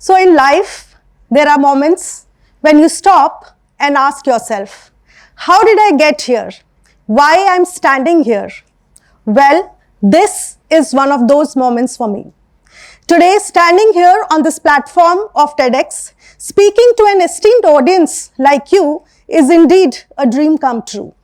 So in life, there are moments when you stop and ask yourself, how did I get here? Why I'm standing here? Well, this is one of those moments for me. Today, standing here on this platform of TEDx, speaking to an esteemed audience like you is indeed a dream come true.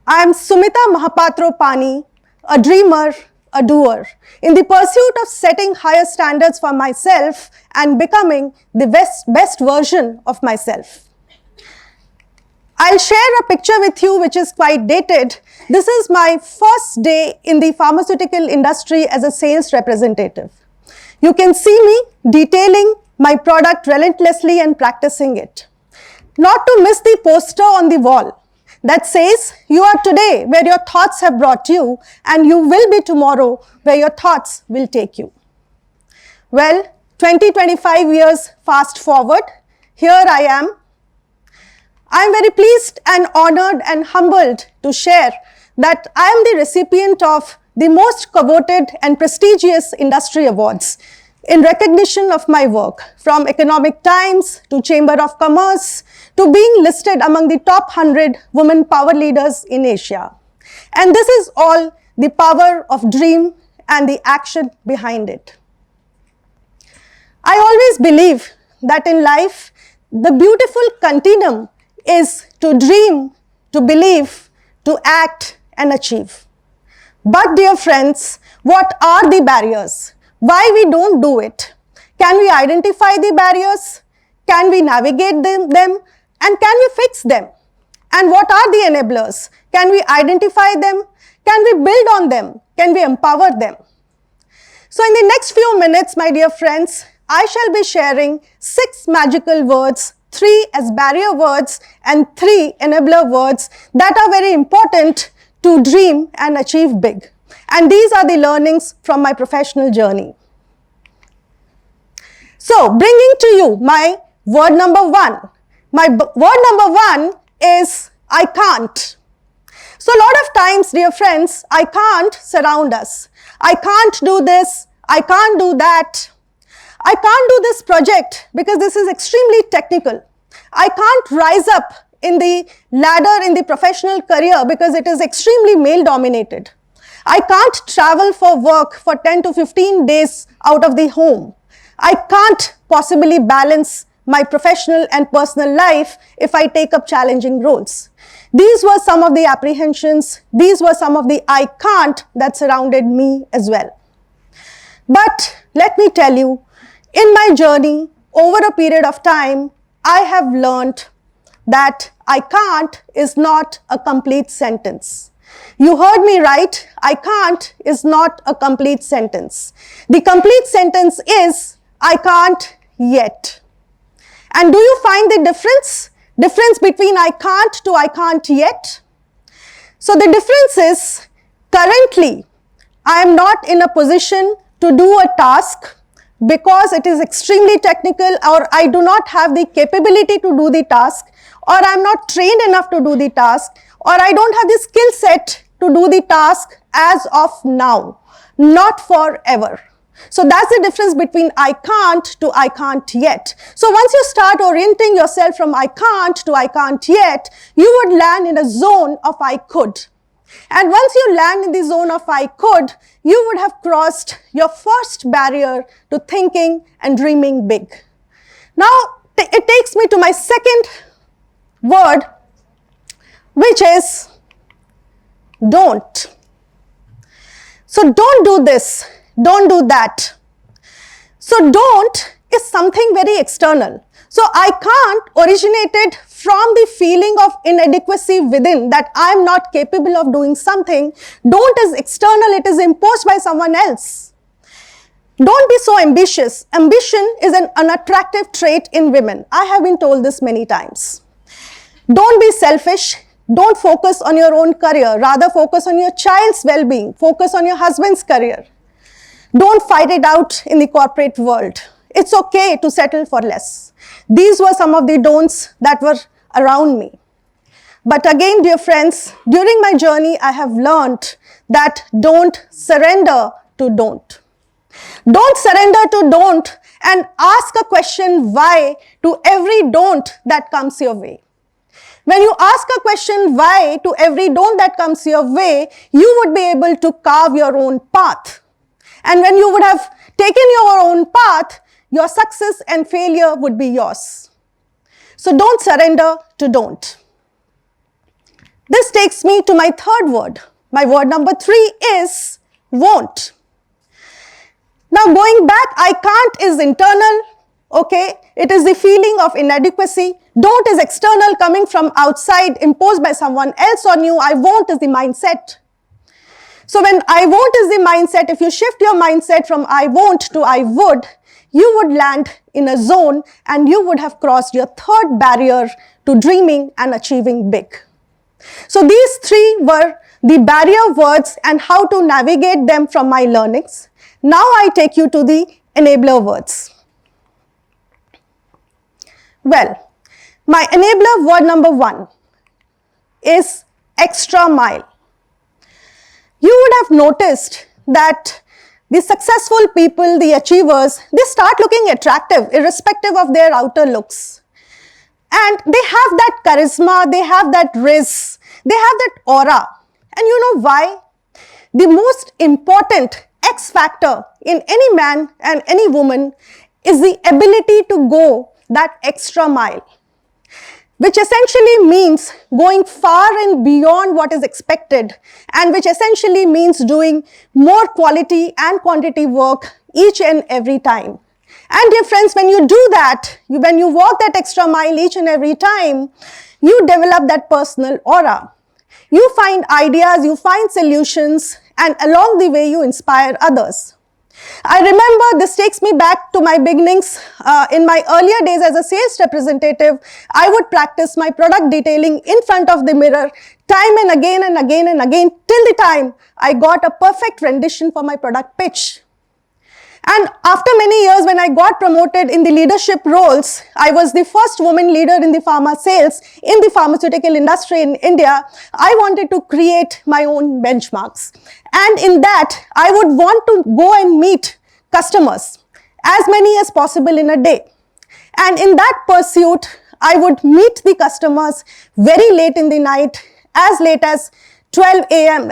I am Sumita Mohapatro Pani, a dreamer, a doer, in the pursuit of setting higher standards for myself and becoming the best version of myself. I'll share a picture with you which is quite dated. This is my first day in the pharmaceutical industry as a sales representative. You can see me detailing my product relentlessly and practicing it. Not to miss the poster on the wall that says, you are today where your thoughts have brought you, and you will be tomorrow where your thoughts will take you. Well, 25 years fast forward, here I am. I am very pleased and honored and humbled to share that I am the recipient of the most coveted and prestigious industry awards in recognition of my work, from Economic Times to Chamber of Commerce to being listed among the top 100 women power leaders in Asia. And this is all the power of dream and the action behind it. I always believe that in life, the beautiful continuum is to dream, to believe, to act and achieve. But dear friends, what are the barriers? Why we don't do it? Can we identify the barriers? Can we navigate them? And can we fix them? And what are the enablers? Can we identify them? Can we build on them? Can we empower them? So in the next few minutes, my dear friends, I shall be sharing 6 magical words, 3 as barrier words and 3 enabler words that are very important to dream and achieve big. And these are the learnings from my professional journey. So, bringing to you my word number 1. My word number 1 is I can't. So, a lot of times, dear friends, I can't surround us. I can't do this. I can't do that. I can't do this project because this is extremely technical. I can't rise up in the ladder in the professional career because it is extremely male dominated. I can't travel for work for 10 to 15 days out of the home. I can't possibly balance my professional and personal life if I take up challenging roles. These were some of the apprehensions. These were some of the I can't that surrounded me as well. But let me tell you, in my journey, over a period of time, I have learned that I can't is not a complete sentence. You heard me right, I can't is not a complete sentence. The complete sentence is, I can't yet. And do you find the difference? Difference between I can't to I can't yet? So the difference is, currently, I am not in a position to do a task because it is extremely technical, or I do not have the capability to do the task, or I am not trained enough to do the task, or I don't have the skill set to do the task as of now, not forever. So that's the difference between I can't to I can't yet. So once you start orienting yourself from I can't to I can't yet, you would land in a zone of I could. And once you land in the zone of I could, you would have crossed your first barrier to thinking and dreaming big. Now, it takes me to my second word, which is don't. So don't do this, don't do that. So don't is something very external. So I can't originated from the feeling of inadequacy within, that I am not capable of doing something. Don't is external, it is imposed by someone else. Don't be so ambitious. Ambition is an unattractive trait in women. I have been told this many times. Don't be selfish. Don't focus on your own career. Rather focus on your child's well-being. Focus on your husband's career. Don't fight it out in the corporate world. It's okay to settle for less. These were some of the don'ts that were around me. But again, dear friends, during my journey, I have learned that don't surrender to don't. Don't surrender to don't and ask a question why to every don't that comes your way. When you ask a question why to every don't that comes your way, you would be able to carve your own path. And when you would have taken your own path, your success and failure would be yours. So don't surrender to don't. This takes me to my third word. My word number 3 is won't. Now going back, I can't is internal, okay? It is the feeling of inadequacy. Don't is external, coming from outside, imposed by someone else on you. I won't is the mindset. So when I won't is the mindset, if you shift your mindset from I won't to I would, you would land in a zone and you would have crossed your third barrier to dreaming and achieving big. So these 3 were the barrier words and how to navigate them from my learnings. Now I take you to the enabler words. Well, my enabler word number 1 is extra mile. You would have noticed that the successful people, the achievers, they start looking attractive irrespective of their outer looks. And they have that charisma, they have that riz, they have that aura. And you know why? The most important X factor in any man and any woman is the ability to go that extra mile, which essentially means going far and beyond what is expected, and which essentially means doing more quality and quantity work each and every time. And dear friends, when you do that, when you walk that extra mile each and every time, you develop that personal aura. You find ideas, you find solutions, and along the way you inspire others. I remember this takes me back to my beginnings. In my earlier days as a sales representative, I would practice my product detailing in front of the mirror time and again and again and again till the time I got a perfect rendition for my product pitch. And after many years, when I got promoted in the leadership roles, I was the first woman leader in the pharma sales in the pharmaceutical industry in India. I wanted to create my own benchmarks. And in that, I would want to go and meet customers, as many as possible in a day. And in that pursuit, I would meet the customers very late in the night, as late as 12 a.m.,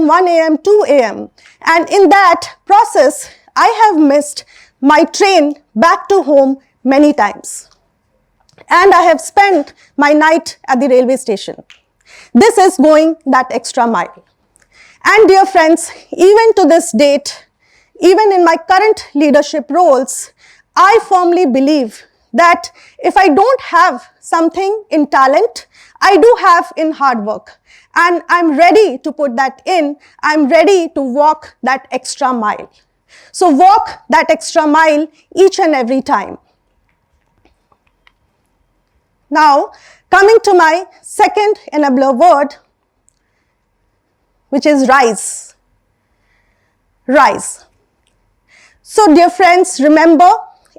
1 a.m., 2 a.m. And in that process, I have missed my train back to home many times. And I have spent my night at the railway station. This is going that extra mile. And dear friends, even to this date, even in my current leadership roles, I firmly believe that if I don't have something in talent, I do have in hard work. And I'm ready to put that in. I'm ready to walk that extra mile. So walk that extra mile each and every time. Now, coming to my second enabler word, which is rise. Rise. So dear friends, remember,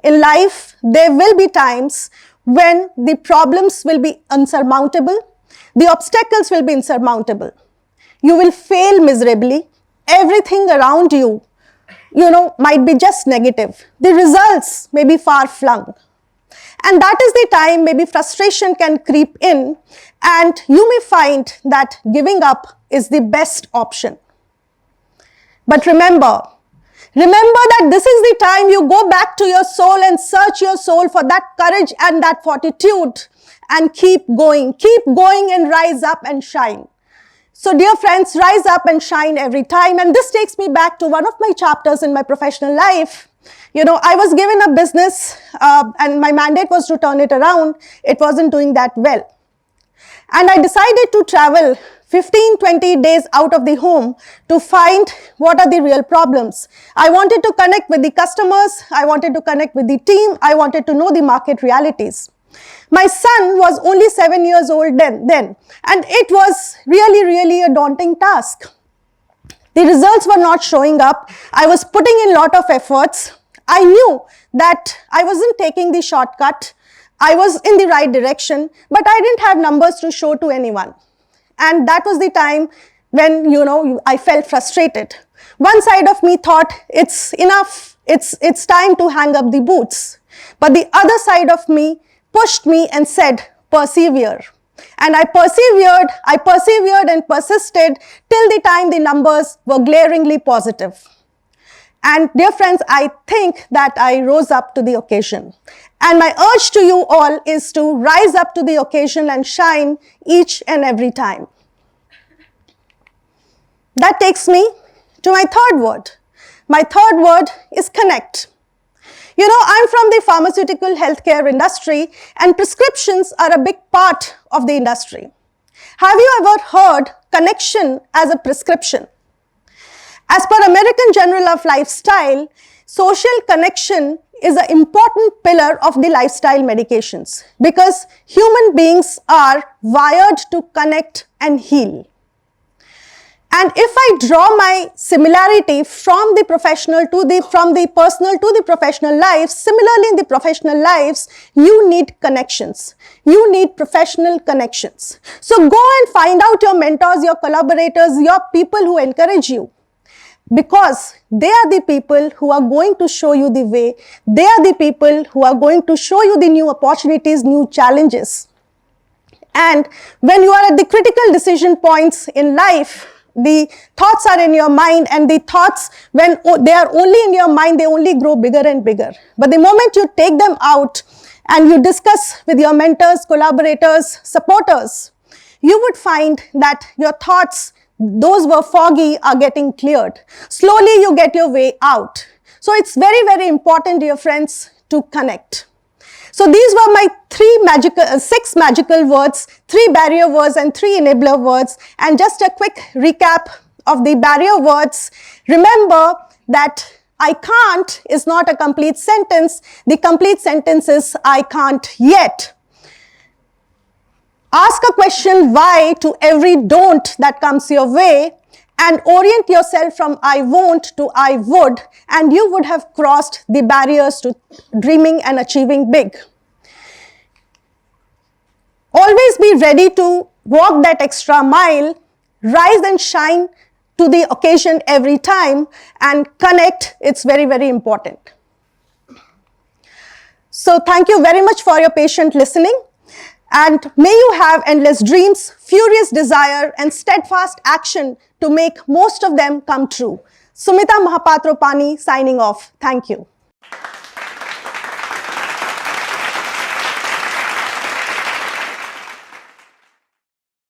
in life, there will be times when the problems will be unsurmountable, the obstacles will be insurmountable. You will fail miserably. Everything around you, might be just negative. The results may be far-flung. And that is the time maybe frustration can creep in, and you may find that giving up is the best option. But remember that this is the time you go back to your soul and search your soul for that courage and that fortitude, and keep going and rise up and shine. So dear friends, rise up and shine every time. And this takes me back to one of my chapters in my professional life. I was given a business and my mandate was to turn it around. It wasn't doing that well. And I decided to travel 15-20 days out of the home to find what are the real problems. I wanted to connect with the customers. I wanted to connect with the team. I wanted to know the market realities. My son was only 7 years old then, and it was really a daunting task. The results were not showing up. I was putting in a lot of efforts. I knew that I wasn't taking the shortcut. I was in the right direction, but I didn't have numbers to show to anyone. And that was the time when, I felt frustrated. One side of me thought, it's enough. it's time to hang up the boots. But the other side of me pushed me and said, persevere. And I persevered and persisted till the time the numbers were glaringly positive. And dear friends, I think that I rose up to the occasion. And my urge to you all is to rise up to the occasion and shine each and every time. That takes me to my third word. My third word is connect. You know, I'm from the pharmaceutical healthcare industry, and prescriptions are a big part of the industry. Have you ever heard connection as a prescription? As per American Journal of Lifestyle, social connection is an important pillar of the lifestyle medications because human beings are wired to connect and heal. And if I draw my similarity from the personal to the professional life, similarly in the professional lives, you need connections. You need professional connections. So go and find out your mentors, your collaborators, your people who encourage you. Because they are the people who are going to show you the way. They are the people who are going to show you the new opportunities, new challenges. And when you are at the critical decision points in life, the thoughts are in your mind, and the thoughts, when they are only in your mind, they only grow bigger and bigger. But the moment you take them out and you discuss with your mentors, collaborators, supporters, you would find that your thoughts, those were foggy, are getting cleared. Slowly you get your way out. So it's very, very important, dear friends, to connect. So these were my six magical words, 3 barrier words and 3 enabler words. And just a quick recap of the barrier words. Remember that I can't is not a complete sentence. The complete sentence is I can't yet. Ask a question why to every don't that comes your way, and orient yourself from I won't to I would, and you would have crossed the barriers to dreaming and achieving big. Always be ready to walk that extra mile, rise and shine to the occasion every time, and connect. It's very, very important. So thank you very much for your patient listening. And may you have endless dreams, furious desire, and steadfast action to make most of them come true. Sumita Mohapatro Pani signing off. Thank you.